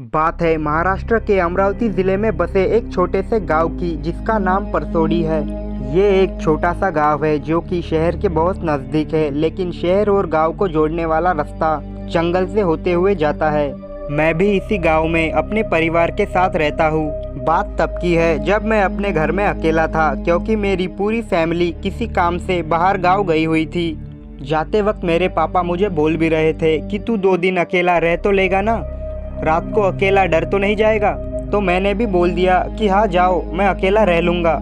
बात है महाराष्ट्र के अमरावती ज़िले में बसे एक छोटे से गांव की जिसका नाम परसोड़ी है। ये एक छोटा सा गांव है जो कि शहर के बहुत नज़दीक है, लेकिन शहर और गांव को जोड़ने वाला रास्ता जंगल से होते हुए जाता है। मैं भी इसी गांव में अपने परिवार के साथ रहता हूँ। बात तब की है जब मैं अपने घर में अकेला था, क्योंकि मेरी पूरी फैमिली किसी काम से बाहर गाँव गई हुई थी। जाते वक्त मेरे पापा मुझे बोल भी रहे थे कि तू 2 दिन अकेला रह तो लेगा ना, रात को अकेला डर तो नहीं जाएगा। तो मैंने भी बोल दिया कि हाँ जाओ, मैं अकेला रह लूँगा।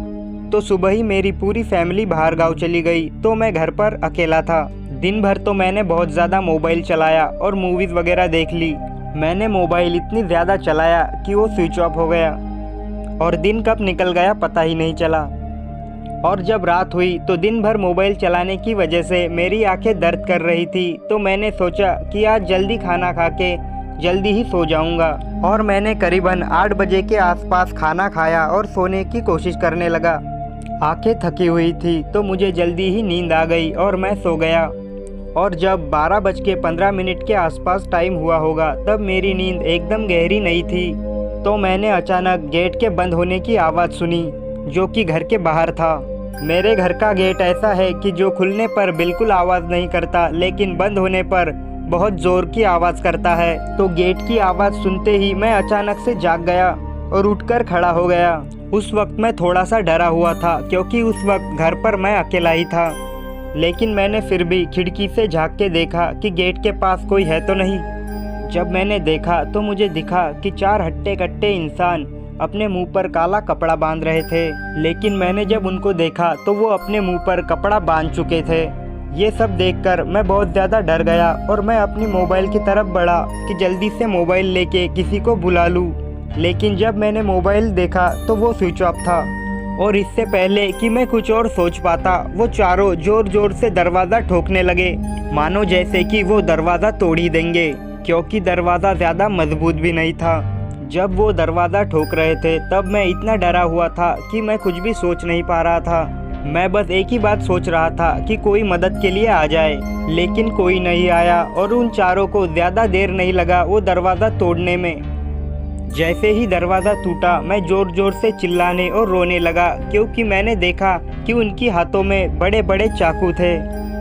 तो सुबह ही मेरी पूरी फैमिली बाहर गाँव चली गई, तो मैं घर पर अकेला था। दिन भर तो मैंने बहुत ज़्यादा मोबाइल चलाया और मूवीज़ वगैरह देख ली। मैंने मोबाइल इतनी ज़्यादा चलाया कि वो स्विच ऑफ हो गया और दिन कब निकल गया पता ही नहीं चला। और जब रात हुई तो दिन भर मोबाइल चलाने की वजह से मेरी आंखें दर्द कर रही थी। तो मैंने सोचा कि आज जल्दी खाना खा के जल्दी ही सो जाऊंगा, और मैंने करीबन 8 बजे के आसपास खाना खाया और सोने की कोशिश करने लगा। आंखें थकी हुई थी तो मुझे जल्दी ही नींद आ गई और मैं सो गया। और जब 12:15 के आसपास टाइम हुआ होगा तब मेरी नींद एकदम गहरी नहीं थी। तो मैंने अचानक गेट के बंद होने की आवाज़ सुनी, जो कि घर के बाहर था। मेरे घर का गेट ऐसा है कि जो खुलने पर बिल्कुल आवाज़ नहीं करता, लेकिन बंद होने पर बहुत ज़ोर की आवाज़ करता है। तो गेट की आवाज़ सुनते ही मैं अचानक से जाग गया और उठकर खड़ा हो गया। उस वक्त मैं थोड़ा सा डरा हुआ था, क्योंकि उस वक्त घर पर मैं अकेला ही था। लेकिन मैंने फिर भी खिड़की से झाँक के देखा कि गेट के पास कोई है तो नहीं। जब मैंने देखा तो मुझे दिखा कि 4 हट्टे कट्टे इंसान अपने मुंह पर काला कपड़ा बांध रहे थे। लेकिन मैंने जब उनको देखा तो वो अपने मुंह पर कपड़ा बांध चुके थे। ये सब देखकर मैं बहुत ज़्यादा डर गया और मैं अपनी मोबाइल की तरफ बढ़ा कि जल्दी से मोबाइल लेके किसी को बुला लूँ। लेकिन जब मैंने मोबाइल देखा तो वो स्विच ऑफ था। और इससे पहले कि मैं कुछ और सोच पाता, वो चारों ज़ोर ज़ोर से दरवाज़ा ठोकने लगे, मानो जैसे कि वो दरवाज़ा तोड़ ही देंगे, क्योंकि दरवाज़ा ज़्यादा मजबूत भी नहीं था। जब वो दरवाज़ा ठोक रहे थे तब मैं इतना डरा हुआ था कि मैं कुछ भी सोच नहीं पा रहा था। मैं बस एक ही बात सोच रहा था कि कोई मदद के लिए आ जाए, लेकिन कोई नहीं आया। और उन चारों को ज़्यादा देर नहीं लगा वो दरवाज़ा तोड़ने में। जैसे ही दरवाज़ा टूटा मैं ज़ोर ज़ोर से चिल्लाने और रोने लगा, क्योंकि मैंने देखा कि उनकी हाथों में बड़े बड़े चाकू थे।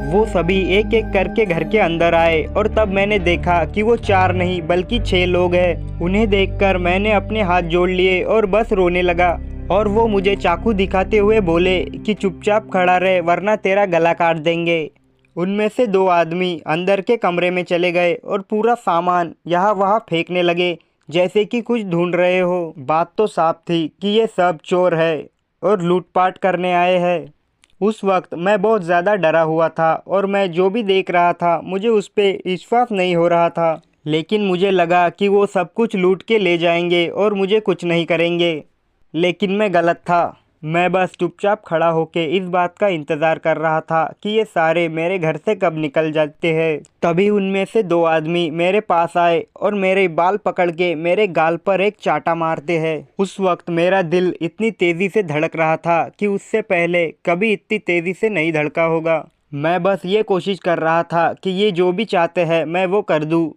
वो सभी एक एक करके घर के अंदर आए और तब मैंने देखा कि वो 4 नहीं बल्कि 6 लोग हैं। उन्हें देखकर मैंने अपने हाथ जोड़ लिए और बस रोने लगा। और वो मुझे चाकू दिखाते हुए बोले कि चुपचाप खड़ा रहे वरना तेरा गला काट देंगे। उनमें से 2 आदमी अंदर के कमरे में चले गए और पूरा सामान यहाँ वहाँ फेंकने लगे, जैसे कि कुछ ढूंढ रहे हो। बात तो साफ थी कि ये सब चोर है और लूटपाट करने आए हैं। उस वक्त मैं बहुत ज़्यादा डरा हुआ था और मैं जो भी देख रहा था मुझे उस पर विश्वास नहीं हो रहा था। लेकिन मुझे लगा कि वो सब कुछ लूट के ले जाएंगे और मुझे कुछ नहीं करेंगे, लेकिन मैं गलत था। मैं बस चुपचाप खड़ा होकर इस बात का इंतज़ार कर रहा था कि ये सारे मेरे घर से कब निकल जाते हैं। तभी उनमें से 2 आदमी मेरे पास आए और मेरे बाल पकड़ के मेरे गाल पर एक चाटा मारते हैं। उस वक्त मेरा दिल इतनी तेज़ी से धड़क रहा था कि उससे पहले कभी इतनी तेज़ी से नहीं धड़का होगा। मैं बस ये कोशिश कर रहा था कि ये जो भी चाहते हैं मैं वो कर दूँ,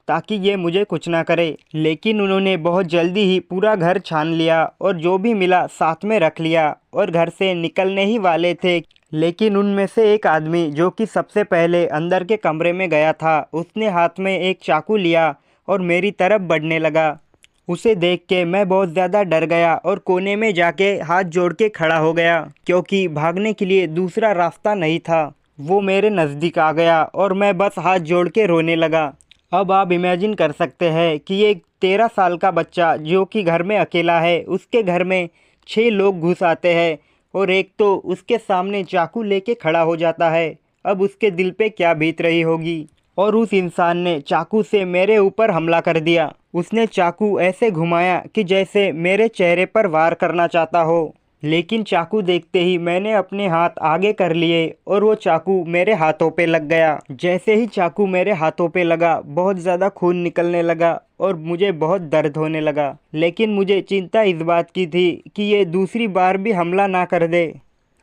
ताकि ये मुझे कुछ ना करे। लेकिन उन्होंने बहुत जल्दी ही पूरा घर छान लिया और जो भी मिला साथ में रख लिया और घर से निकलने ही वाले थे। लेकिन उनमें से एक आदमी जो कि सबसे पहले अंदर के कमरे में गया था, उसने हाथ में एक चाकू लिया और मेरी तरफ बढ़ने लगा। उसे देख के मैं बहुत ज़्यादा डर गया और कोने में जाके हाथ जोड़ के खड़ा हो गया, क्योंकि भागने के लिए दूसरा रास्ता नहीं था। वो मेरे नज़दीक आ गया और मैं बस हाथ जोड़ के रोने लगा। अब आप इमेजिन कर सकते हैं कि एक 13 साल का बच्चा जो कि घर में अकेला है, उसके घर में 6 लोग घुस आते हैं और एक तो उसके सामने चाकू लेके खड़ा हो जाता है। अब उसके दिल पे क्या बीत रही होगी। और उस इंसान ने चाकू से मेरे ऊपर हमला कर दिया। उसने चाकू ऐसे घुमाया कि जैसे मेरे चेहरे पर वार करना चाहता हो, लेकिन चाकू देखते ही मैंने अपने हाथ आगे कर लिए और वो चाकू मेरे हाथों पे लग गया। जैसे ही चाकू मेरे हाथों पे लगा बहुत ज़्यादा खून निकलने लगा और मुझे बहुत दर्द होने लगा। लेकिन मुझे चिंता इस बात की थी कि ये दूसरी बार भी हमला ना कर दे।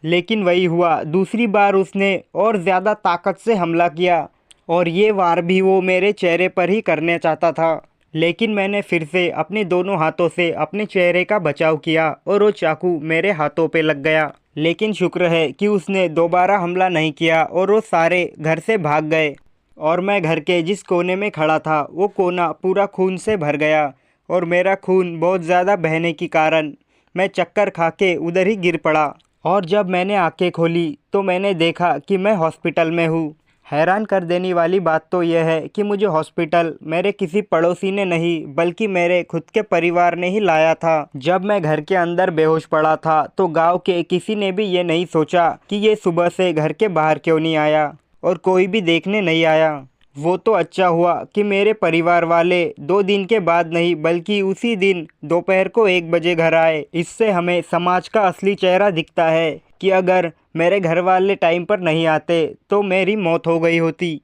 लेकिन वही हुआ, दूसरी बार उसने और ज़्यादा ताकत से हमला किया और ये वार भी वो मेरे चेहरे पर ही करना चाहता था। लेकिन मैंने फिर से अपने दोनों हाथों से अपने चेहरे का बचाव किया और वो चाकू मेरे हाथों पे लग गया। लेकिन शुक्र है कि उसने दोबारा हमला नहीं किया और वो सारे घर से भाग गए। और मैं घर के जिस कोने में खड़ा था वो कोना पूरा खून से भर गया और मेरा खून बहुत ज़्यादा बहने के कारण मैं चक्कर खा के उधर ही गिर पड़ा। और जब मैंने आंखें खोली तो मैंने देखा कि मैं हॉस्पिटल में हूँ। हैरान कर देने वाली बात तो यह है कि मुझे हॉस्पिटल मेरे किसी पड़ोसी ने नहीं बल्कि मेरे खुद के परिवार ने ही लाया था। जब मैं घर के अंदर बेहोश पड़ा था तो गांव के किसी ने भी ये नहीं सोचा कि ये सुबह से घर के बाहर क्यों नहीं आया और कोई भी देखने नहीं आया। वो तो अच्छा हुआ कि मेरे परिवार वाले 2 दिन के बाद नहीं बल्कि उसी दिन दोपहर को 1 बजे घर आए। इससे हमें समाज का असली चेहरा दिखता है कि अगर मेरे घर वाले टाइम पर नहीं आते तो मेरी मौत हो गई होती।